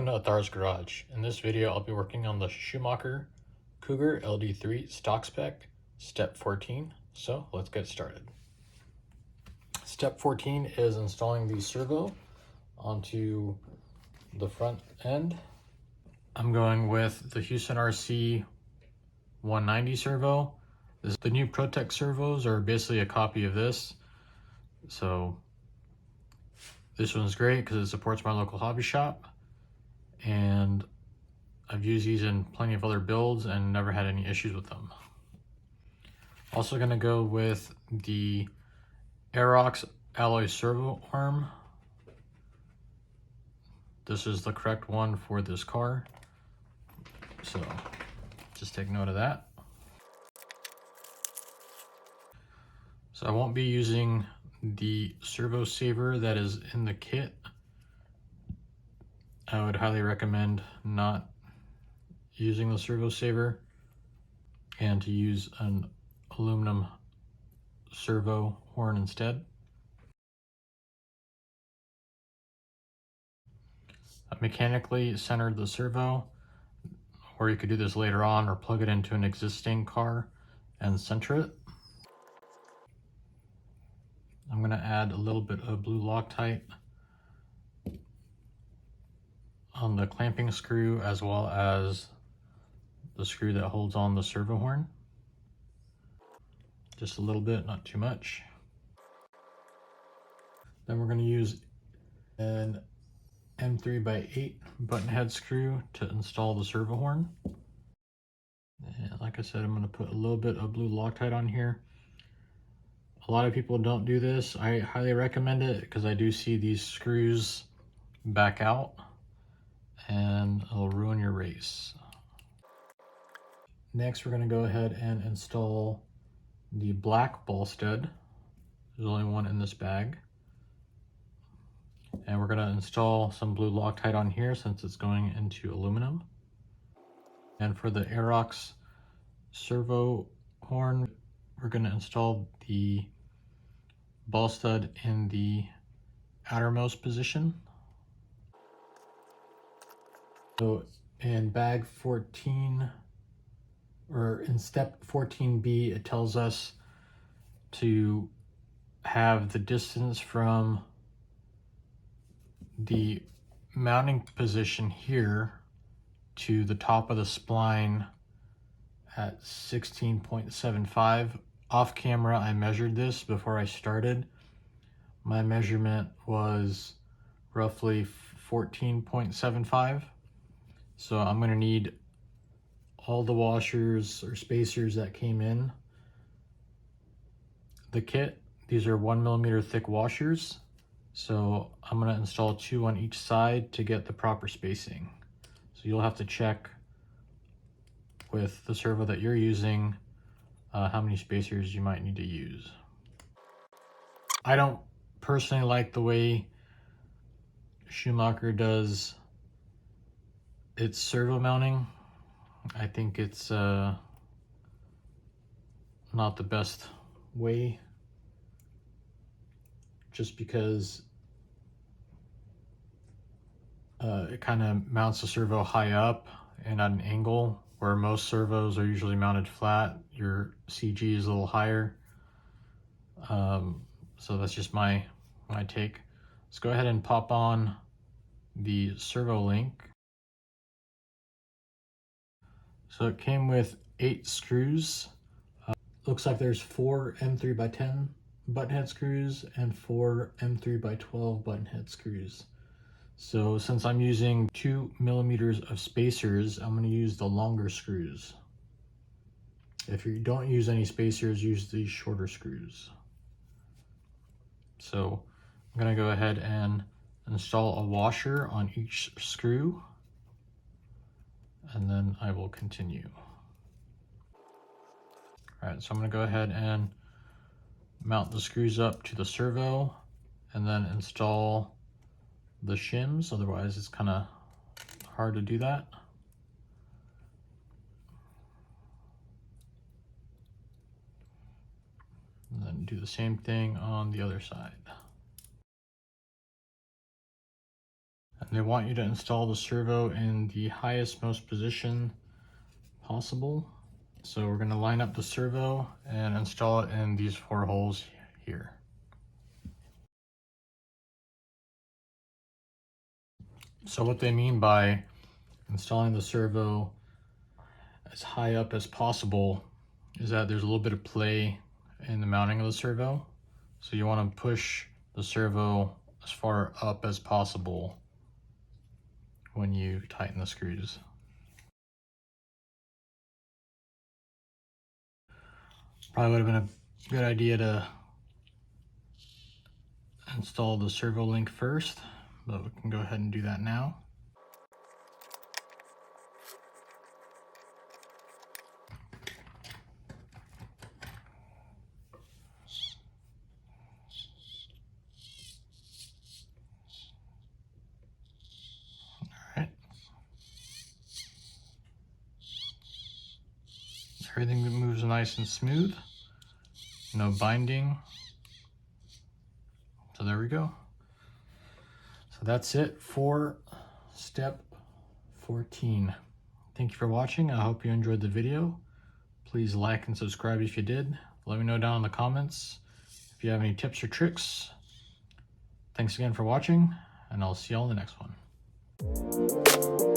Welcome to Athar's Garage. In this video, I'll be working on the Schumacher LD3 stock spec, step 14. So let's get started. Step 14 is installing the servo onto the front end. I'm going with the HoustonRC 190 servo. The new Protect servos are basically a copy of this. So this one's great because it supports my local hobby shop. And I've used these in plenty of other builds and never had any issues with them. Also going to go with the Aerox alloy servo arm. This is the correct one for this car, so just take note of that. So I won't be using the servo saver that is in the kit. I would highly recommend not using the servo saver and to use an aluminum servo horn instead. I mechanically centered the servo, or you could do this later on or plug it into an existing car and center it. I'm going to add a little bit of blue Loctite on the clamping screw as well as the screw that holds on the servo horn. Just a little bit, not too much. Then we're going to use an M3x8 button head screw to install the servo horn. And like I said, I'm going to put a little bit of blue Loctite on here. A lot of people don't do this. I highly recommend it because I do see these screws back out and it'll ruin your race. Next, we're going to go ahead and install the black ball stud. There's only one in this bag. And we're going to install some blue Loctite on here since it's going into aluminum. And for the Aerox servo horn, we're going to install the ball stud in the outermost position. So in bag 14, or in step 14B, it tells us to have the distance from the mounting position here to the top of the spline at 16.75. Off camera, I measured this before I started. My measurement was roughly 14.75. So I'm going to need all the washers or spacers that came in the kit. These are 1mm thick washers. So I'm going to install 2 on each side to get the proper spacing. So you'll have to check with the servo that you're using how many spacers you might need to use. I don't personally like the way Schumacher does its servo mounting. I think it's not the best way, just because it kind of mounts the servo high up and at an angle, where most servos are usually mounted flat. Your CG is a little higher. So that's just my take. Let's go ahead and pop on the servo link. So it came with 8 screws. Looks like there's 4 M3x10 button head screws and 4 M3x12 button head screws. So since I'm using 2mm of spacers, I'm going to use the longer screws. If you don't use any spacers, use these shorter screws. So I'm going to go ahead and install a washer on each screw, and then I will continue. All right, so I'm going to go ahead and mount the screws up to the servo and then install the shims. Otherwise it's kind of hard to do that. And then do the same thing on the other side. They want you to install the servo in the highest, most position possible. So we're going to line up the servo and install it in these 4 holes here. So what they mean by installing the servo as high up as possible is that there's a little bit of play in the mounting of the servo. So you want to push the servo as far up as possible when you tighten the screws. Probably would have been a good idea to install the servo link first, but we can go ahead and do that now. All right. Everything moves nice and smooth. No binding. So there we go. So that's it for step 14. Thank you for watching. I hope you enjoyed the video. Please like and subscribe if you did. Let me know down in the comments if you have any tips or tricks. Thanks again for watching, and I'll see you all in the next one.